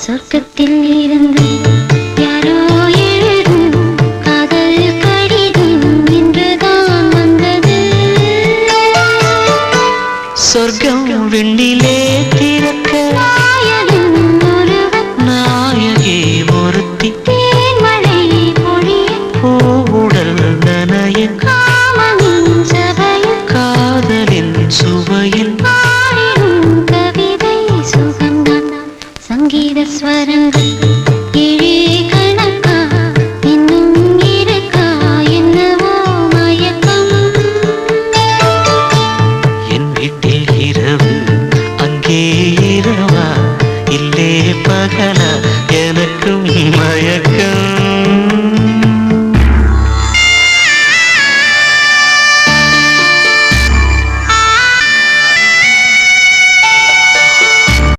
சொர்க்கத்தில் இருந்து யாரோ எழுதும் காதல் கடிதம் இன்றுதான் வந்தது. சொர்க்கம் விண்ணிலே திறக்க நாயகி ஒருத்தி தேன்மழை பொழிய பூவுடல் நனைய காமனின் சபையில் காதலின் சுவையில் பாடிடும் கவிதை சுகந்தான் சங்கீத ஸ்வரங்கள்